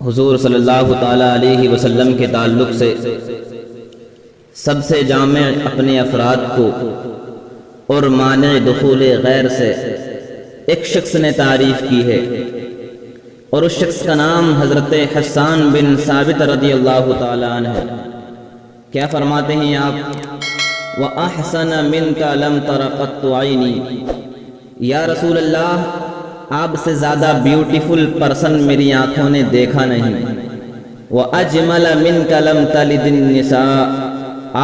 حضور صلی اللہ تعالیٰ علیہ وسلم کے تعلق سے سب سے جامع اپنے افراد کو اور مانع دخول غیر سے ایک شخص نے تعریف کی ہے، اور اس شخص کا نام حضرت حسان بن ثابت رضی اللہ تعالیٰ عنہ ہے۔ کیا فرماتے ہیں آپ؟ وَأَحْسَنَ مِنْكَ لَمْ تَرَ قَطُّ عَيْنِي، یا رسول اللہ، آپ سے زیادہ بیوٹیفل پرسن میری آنکھوں نے دیکھا نہیں۔ وَأَجْمَلَ مِنْكَ لَمْ تَلِدِ النِّسَاء،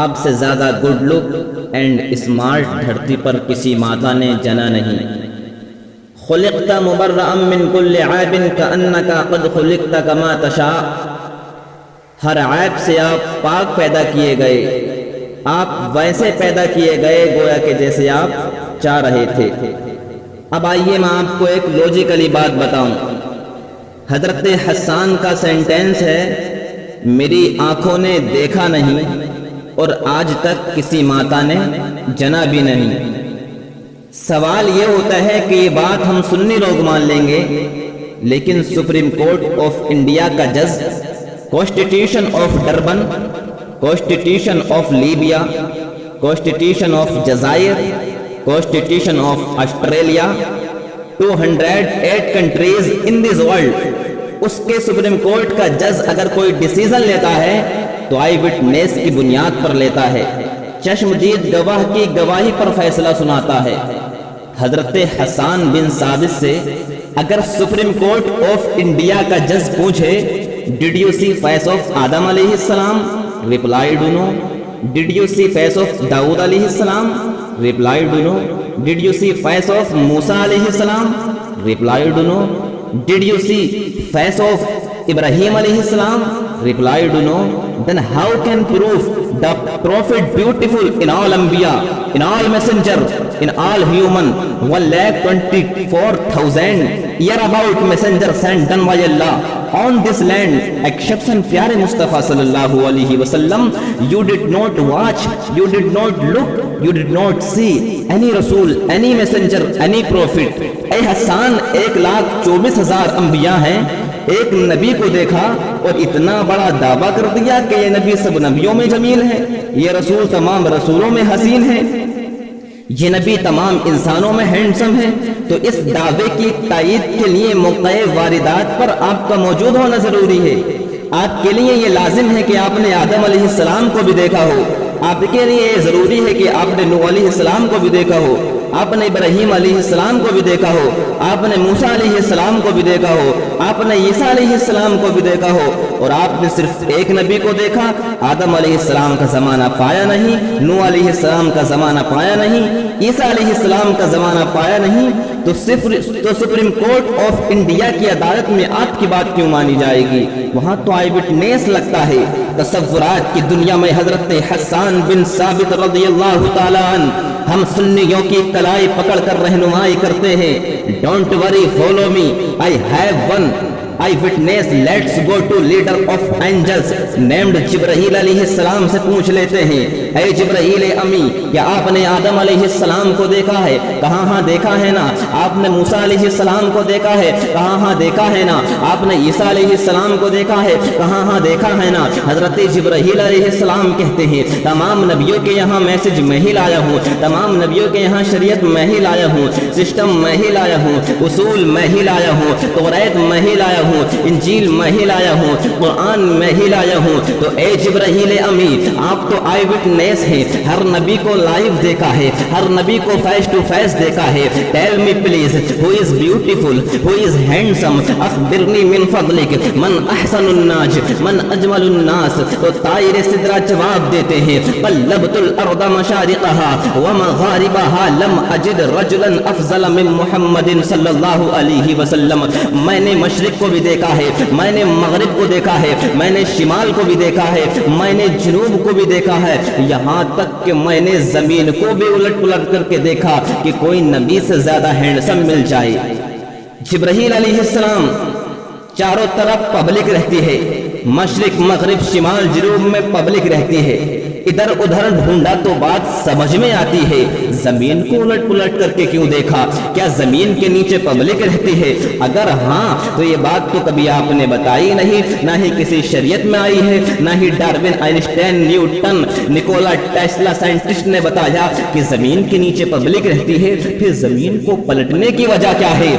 آپ سے زیادہ گڈ لک اینڈ اسمارٹ دھرتی پر کسی ماتا نے جنا نہیں۔ خلقت مبرأ من کل عیب کأنک قد خلقت کما تشاء، ہر عیب سے آپ پاک پیدا کیے گئے، آپ ویسے پیدا کیے گئے گویا کہ جیسے آپ چاہ رہے تھے۔ اب آئیے میں آپ کو ایک لوجیکلی بات بتاؤں۔ حضرت حسان کا سینٹینس ہے، میری آنکھوں نے دیکھا نہیں اور آج تک کسی ماتا نے جنا بھی نہیں۔ سوال یہ ہوتا ہے کہ یہ بات ہم سنی لوگ مان لیں گے، لیکن سپریم کورٹ آف انڈیا کا جج، constitution of Durban, constitution of Libya, constitution of جزائر، constitution of Australia, 208 countries in this world, اس کے سپریم کورٹ کا جج اگر کوئی ڈیسیژن لیتا ہے تو آئی وٹنس کی بنیاد پر لیتا ہے، چشمدید گواہ کی گواہی پر فیصلہ سناتا ہے۔ حضرت حسان بن ثابت سے اگر سپریم کورٹ آف انڈیا کا جج پوچھے did you see face of آدم علیہ السلام، replied no. Did you see face of داؤد علیہ السلام، replied no. Did you see face of موسیٰ علیہ السلام، replied no. Did you see face of ابراہیم علیہ السلام، replied no. Then how can prove the prophet beautiful in all anbiya, in all messenger, in all human, 1,24,000 year about messenger sent done by Allah on this land, exception pyare Mustafa sallallahu alaihi wasallam? You did not watch, you did not look, you did not see any Rasul, any messenger, any prophet. اے حسان، 1,24,000 انبیاء ہیں، ایک نبی کو دیکھا اور اتنا بڑا دعویٰ کر دیا کہ یہ نبی سب نبیوں میں جمیل ہے، یہ رسول تمام رسولوں میں حسین ہے، یہ نبی تمام انسانوں میں ہینڈسم ہے۔ تو اس دعوے کی تائید کے لیے موقع واردات پر آپ کا موجود ہونا ضروری ہے۔ آپ کے لیے یہ لازم ہے کہ آپ نے آدم علیہ السلام کو بھی دیکھا ہو، آپ کے لیے یہ ضروری ہے کہ آپ نے نوح علیہ السلام کو بھی دیکھا ہو، آپ نے ابراہیم علیہ السلام کو بھی دیکھا ہو، آپ نے موسیٰ علیہ السلام کو بھی دیکھا ہو، آپ نے عیسیٰ علیہ السلام کو بھی دیکھا ہو، اور آپ نے صرف ایک نبی کو دیکھا۔ آدم علیہ السلام کا زمانہ پایا نہیں، نوح علیہ السلام کا زمانہ پایا نہیں، عیسیٰ علیہ السلام کا زمانہ پایا نہیں، تو سپریم کورٹ آف انڈیا کی عدالت میں آپ کی بات کیوں مانی جائے گی؟ وہاں تو آئی وٹنس لگتا ہے۔ تصورات کی دنیا میں حضرت حسان بن ثابت رضی اللہ تعالیٰ عنہ ہم سنیوں کی کلائی پکڑ کر رہنمائی کرتے ہیں۔ Don't worry follow me, I have one eye witness, let's go to leader of angels named جبرائیل علیہ السلام سے پوچھ لیتے ہیں، اے جبرائیل امی، کیا آپ نے آدم علیہ السلام کو دیکھا ہے؟ کہاں ہاں دیکھا ہے نا۔ آپ نے موسیٰ علیہ السلام کو دیکھا ہے؟ کہاں ہاں دیکھا ہے نا۔ آپ نے عیسیٰ علیہ السلام کو دیکھا ہے؟ کہاں ہاں دیکھا ہے نا۔ حضرت جبرائیل علیہ السلام کہتے ہیں، تمام نبیوں کے یہاں میسج میں ہی لایا ہوں، تمام نبیوں کے یہاں شریعت میں ہی لایا ہوں، سسٹم میں ہی لایا ہوں، اصول میں ہی لایا ہوں، توریت میں ہی لایا ہوں، انجیل میں ہی لایا ہوں، قرآن میں ہی لایا ہوں۔ تو اے جبرائیل امی، آپ تو آئی وٹنس ہیں، ہر نبی کو لائیو دیکھا ہے، ہر نبی کو فیس ٹو فیس دیکھا ہے۔ Tell me please who is beautiful, who is handsome, اخبرنی من فضلک من احسن الناس من اجمل الناس۔ تو طائر سدرہ جواب دیتے ہیں، قلبت الارض مشارقها ومغاربها لم اجد رجلا افضل من محمد صلی اللہ علیہ وسلم۔ میں نے مشرق کو بھی دیکھا ہے، میں نے مغرب کو دیکھا ہے، میں نے شمال کو بھی دیکھا ہے، میں نے جنوب کو بھی دیکھا ہے، یہاں تک کہ میں نے زمین کو بھی الٹ پلٹ کر کے دیکھا کہ کوئی نبی سے زیادہ ہینڈسم مل جائے۔ جبرائیل علیہ السلام، چاروں طرف پبلک رہتی ہے، مشرق مغرب شمال جنوب میں پبلک رہتی ہے، ادھر ادھر ڈھونڈا تو بات سمجھ میں آتی ہے، زمین کو الٹ پلٹ کر کے کیوں دیکھا؟ کیا زمین کے نیچے پبلک رہتی ہے؟ اگر ہاں تو یہ بات تو کبھی آپ نے بتائی نہیں، نہ ہی کسی شریعت میں آئی ہے، نہ ہی Darwin, Einstein, Newton, Nikola Tesla scientist نے بتایا کہ زمین کے نیچے پبلک رہتی ہے۔ پھر زمین کو پلٹنے کی وجہ کیا ہے؟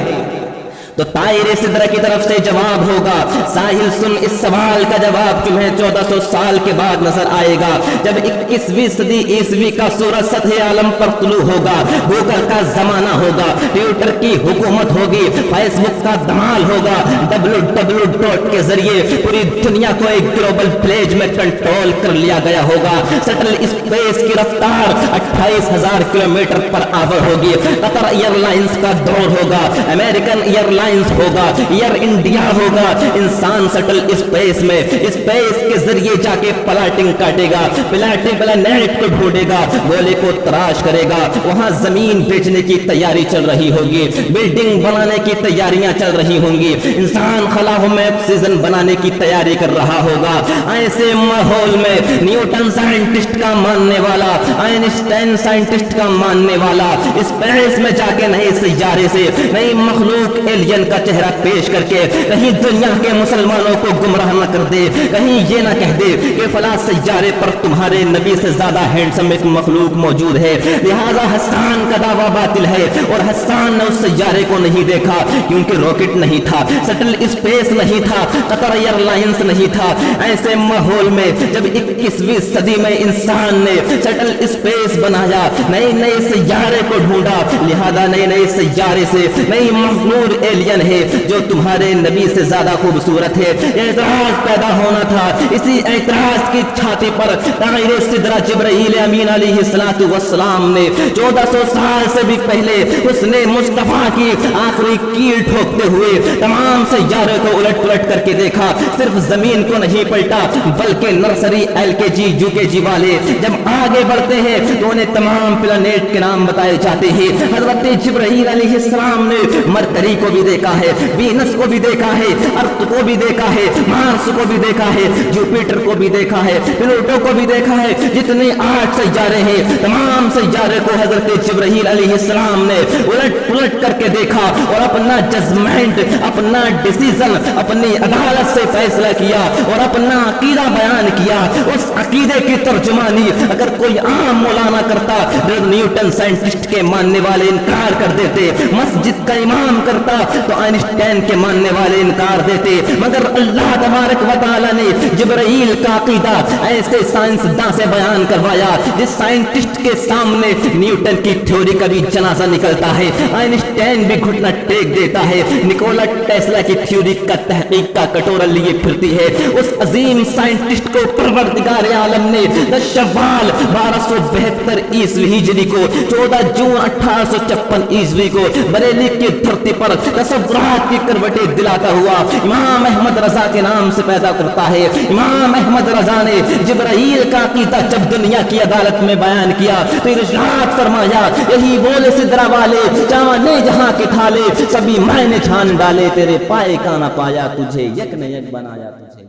تو طائر سدرہ کی طرف سے جواب ہوگا، ساحل سن اس سوال کا جواب تمہیں 1400 سال کے بعد نظر آئے گا، جب 21ویں صدی عیسوی کا سورج سطح عالم پر طلوع ہوگا، گوگل کا زمانہ ہوگا، ٹویٹر کی حکومت ہوگی، فیس بک کا دمال ہوگا، www کے ذریعے پوری دنیا کو ایک گلوبل ولیج میں کنٹرول کر لیا گیا ہوگا، سٹل اسپیس کی رفتار 28,000 کلومیٹر پر آور ہوگی، قطر ایئر لائنز کا دور ہوگا، امریکن ایئر لائنز ہوگا، ایئر انڈیا ہوگا، انسان سٹل اسپیس میں اسپیس کے ذریعے جا کے پلاٹنگ کاٹے گا، پلانیٹ کو ڈھونڈے گا، گولے کو تراش کرے گا، وہاں زمین بیچنے کی تیاری چل رہی ہوگی، بلڈنگ بنانے کی تیاریاں چل رہی ہوں گی، انسان خلاؤں میں آکسیجن بنانے کی تیاری کر رہا ہوگا۔ ایسے ماحول میں نیوٹن سائنٹسٹ کا ماننے والا، آئنسٹائن سائنٹسٹ کا ماننے والا اسپیس میں جا کے نئے سیارے سے نئی مخلوق ایلین کا چہرہ پیش کر کے کہیں دنیا کے مسلمانوں کو گمراہ نہ کر دے، کہیں یہ نہ کہہ دے کہ فلاں سیارے پر تمہارے نبی سے زیادہ ہینڈسم ایک مخلوق موجود ہے، لہذا حسان کا دعویٰ باطل ہے، اور حسان نے اس سیارے کو نہیں دیکھا کیونکہ راکٹ نہیں تھا، سٹل اسپیس نہیں تھا، قطر ایئر لائنز نہیں تھا۔ ایسے ماحول میں جب 21ویں صدی میں انسان نے سٹل اسپیس بنایا، نئے سیارے کو ڈھونڈا، لہذا نئے سیارے سے نئی مخلوق ایلین ہے جو تمہارے نبی سے زیادہ خوبصورت ہے، اعتراض پیدا ہونا تھا۔ اسی اعتراض کی چھاتی پر طائر سدرہ جبرائیل امین علیہ السلام نے 1400 سال سے بھی پہلے حسن مصطفیٰ کی آخری کیل ٹھوکتے ہوئے تمام سیارے کو الٹ پلٹ کر کے دیکھا، صرف زمین کو نہیں پلٹا بلکہ نرسری LKG UKG والے جب آگے بڑھتے ہیں تو انہیں تمام پلانیٹ کے نام بتائے جاتے ہیں۔ حضرت جبرائیل علیہ السلام نے مرکری کو بھی دیکھا ہے، وینس کو بھی دیکھا ہے، ارتھ کو بھی دیکھا ہے، مارس کو بھی دیکھا ہے، جوپیٹر کو بھی دیکھا ہے، پلوٹو کو بھی دیکھا ہے، جتنے 8 سیارے ہیں تمام سیارے کو حضرت جبرائیل علیہ السلام نے الٹ پلٹ کر کے دیکھا اور اپنا ججمنٹ، اپنا ڈیسیژن، اپنی عدالت سے فیصلہ کیا اور اپنا عقیدہ بیان کیا۔ اس عقیدے کی ترجمانی اگر کوئی عام مولانا کرتا، نیوٹن سائنٹسٹ کے ماننے والے انکار کر دیتے، مسجد کا امام کرتا تو آئنسٹائن کے ماننے والے انکار دیتے، مگر اللہ تبارک و تعالی نے جبرائیل کا عقیدہ ایسے سائنسداں سے بیان کروایا جس سائنٹسٹ کے سامنے نیوٹن کی تھیوری کا بھی جنازہ نکلتا ہے، آئنسٹائن بھی گھٹنا ٹیک دیتا ہے، نکولا ٹیسلا کی تھیوری کا تحقیق کا کٹورا لیے پھرتی ہے۔ اس عظیم سائنٹسٹ کو پروردگار عالم نے 10 شوال 1272 عیسوی ہجری کو 14 جون 1856 عیسوی کو بریلی کی دھرتی پر تصورات کی کروٹیں دلاتا ہوا امام احمد رضا کے نام سے پیدا کرتا ہے۔ امام احمد رضا نے جبرائیل کا عقیدہ جب دنیا کی عدالت میں بیان کیا تو ارشاد فرمایا، یہی بولے سدرہ والے جانے جہاں کے تھالے، سبھی میں نے چھان ڈالے، تیرے پائے کا نہ پایا، تجھے یک نے یک بنایا، تجھے